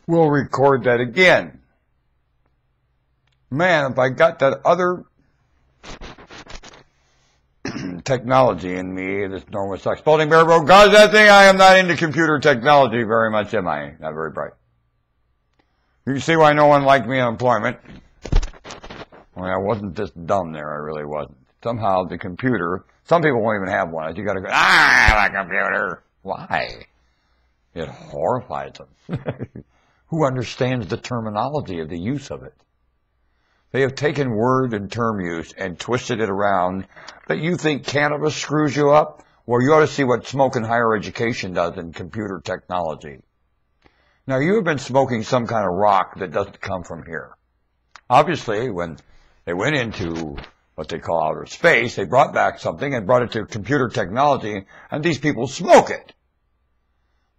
we'll record that again. Man, if I got that other technology in me, this normal sucks. Spalding Bear wrote, God, that thing, I am not into computer technology very much, am I? Not very bright. You can see why no one liked me in employment. Well, I wasn't this dumb there, I really wasn't. Somehow the computer, some people won't even have one. You gotta go, the computer. Why? It horrifies them. Who understands the terminology of the use of it? They have taken word and term use and twisted it around that you think cannabis screws you up? Well, you ought to see what smoking higher education does in computer technology. Now, you have been smoking some kind of rock that doesn't come from here. Obviously, when they went into what they call outer space, they brought back something and brought it to computer technology, and these people smoke it.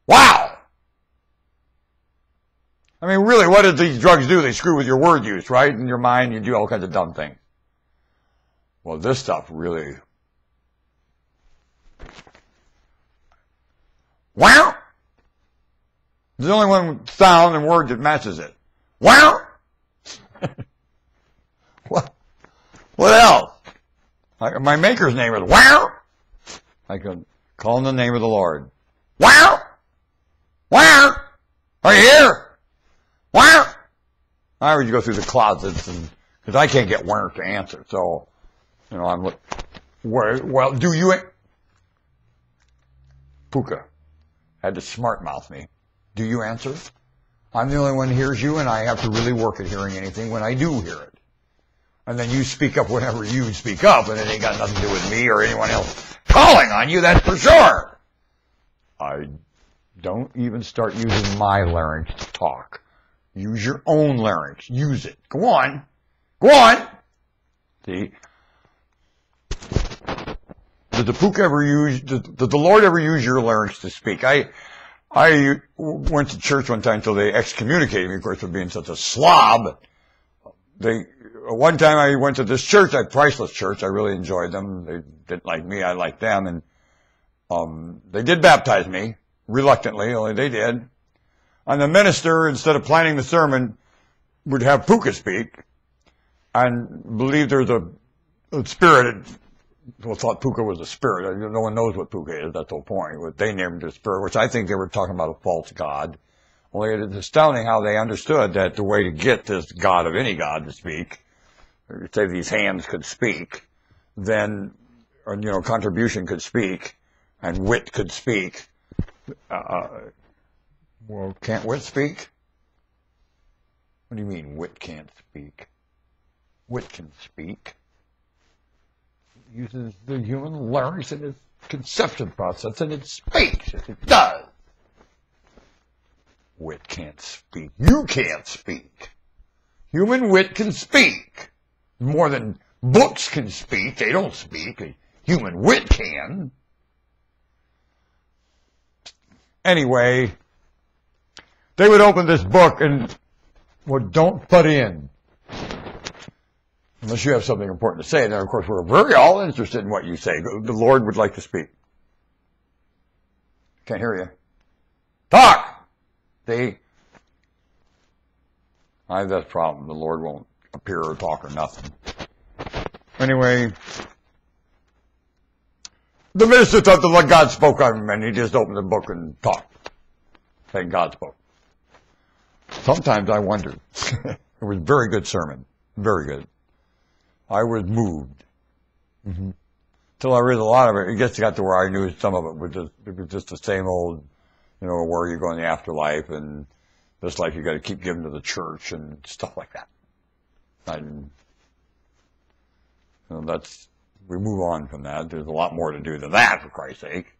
Wow! I mean, really, what do these drugs do? They screw with your word use, right? In your mind, you do all kinds of dumb things. Well, this stuff really... Wow! There's only one sound and word that matches it. Wow! What else? My maker's name is Wow! I could call him the name of the Lord. Wow! Wow! Are you here? Wow! I always go through the closets, because I can't get Warner to answer. So, you know, I'm like, well, do you... Puka had to smart mouth me. Do you answer? I'm the only one who hears you, and I have to really work at hearing anything when I do hear it. And then you speak up whenever you speak up, and it ain't got nothing to do with me or anyone else calling on you, that's for sure. I don't even start using my larynx to talk. Use your own larynx. Use it. Go on. Go on. See? Did the Puka ever use, did the Lord ever use your larynx to speak? I went to church one time until they excommunicated me, of course, for being such a slob. One time I went to this church, a priceless church. I really enjoyed them. They didn't like me. I liked them. And they did baptize me, reluctantly, only they did. And the minister, instead of planning the sermon, would have Puka speak and believe there's a spirit. Well, thought Puka was a spirit. No one knows what Puka is. That's the whole point. But they named it a spirit, which I think they were talking about a false god. Only it's astounding how they understood that the way to get this god of any god to speak, or say these hands could speak, then, or, you know, contribution could speak, and wit could speak. Well, can't wit speak? What do you mean wit can't speak? Wit can speak. It uses the human larynx in its conception process, and it speaks. It does. Wit can't speak. You can't speak. Human wit can speak. More than books can speak. They don't speak. Human wit can. Anyway, they would open this book and, well, don't butt in. Unless you have something important to say. And then, of course, we're very all interested in what you say. The Lord would like to speak. Can't hear you. Talk! See? I have that problem. The Lord won't appear or talk or nothing. Anyway, the minister thought that God spoke on him, and he just opened the book and talked, saying God spoke. Sometimes I wondered. It was a very good sermon. Very good. I was moved. Till I read a lot of it. It got to where I knew some of it was just the same old, you know, where you go in the afterlife, and this life you got to keep giving to the church and stuff like that. And you know, we move on from that. There's a lot more to do than that, for Christ's sake,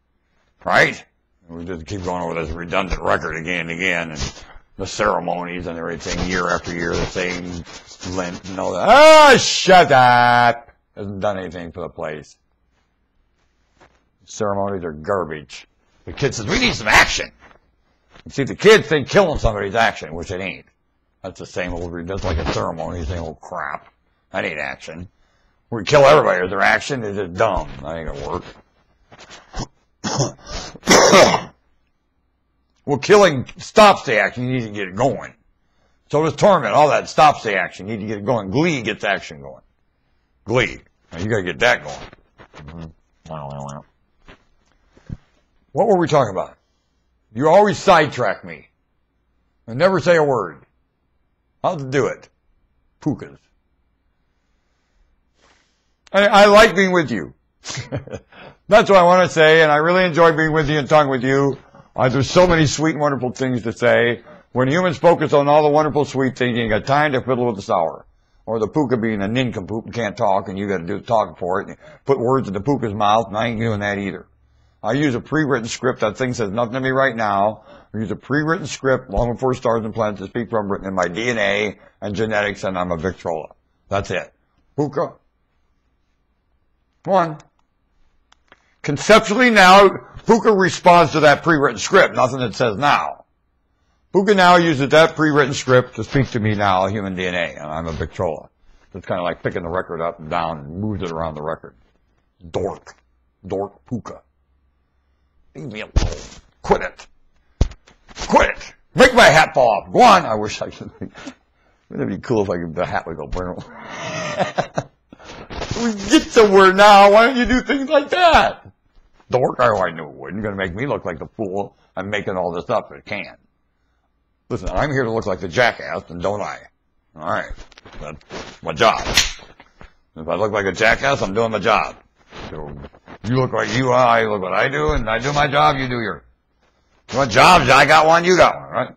right? And we just keep going over this redundant record again and again, and the ceremonies and everything, year after year, the same Lent and all that. Oh, shut up! Hasn't done anything for the place. Ceremonies are garbage. The kid says, we need some action. And see, the kids think killing somebody's action, which it ain't. That's the same old, just like a ceremony, same old crap. That ain't action. We kill everybody with their action. It's just dumb. That ain't gonna work. Well, killing stops the action. You need to get it going. So does torment. All that stops the action. You need to get it going. Glee gets action going. Glee. Now, you got to get that going. What were we talking about? You always sidetrack me. And never say a word. How to do it? Pukas. I like being with you. That's what I want to say, and I really enjoy being with you and talking with you. There's so many sweet and wonderful things to say. When humans focus on all the wonderful sweet things, you ain't got time to fiddle with the sour. Or the puka being a nincompoop and can't talk, and you got to do the talking for it. And put words in the puka's mouth, and I ain't doing that either. I use a pre-written script. That thing says nothing to me right now. I use a pre-written script long before stars and planets to speak from, written in my DNA and genetics, and I'm a Victrola. That's it. Puka. One. Conceptually now, Puka responds to that pre-written script, nothing that says now. Puka now uses that pre-written script to speak to me now, human DNA, and I'm a Victrola. It's kind of like picking the record up and down and moves it around the record. Dork. Dork Puka. Leave me alone. Quit it. Quit it. Make my hat fall off. Go on. I wish I could. Wouldn't it be cool if the hat would go boom? We get somewhere now. Why don't you do things like that? Dork. Oh, I knew it wouldn't. You're going to make me look like the fool. I'm making all this up. It can't. Listen, I'm here to look like the jackass, and don't I? All right. That's my job. If I look like a jackass, I'm doing my job. So you look like you, I look what I do, and I do my job, you do yours. You want jobs? I got one, you got one, right?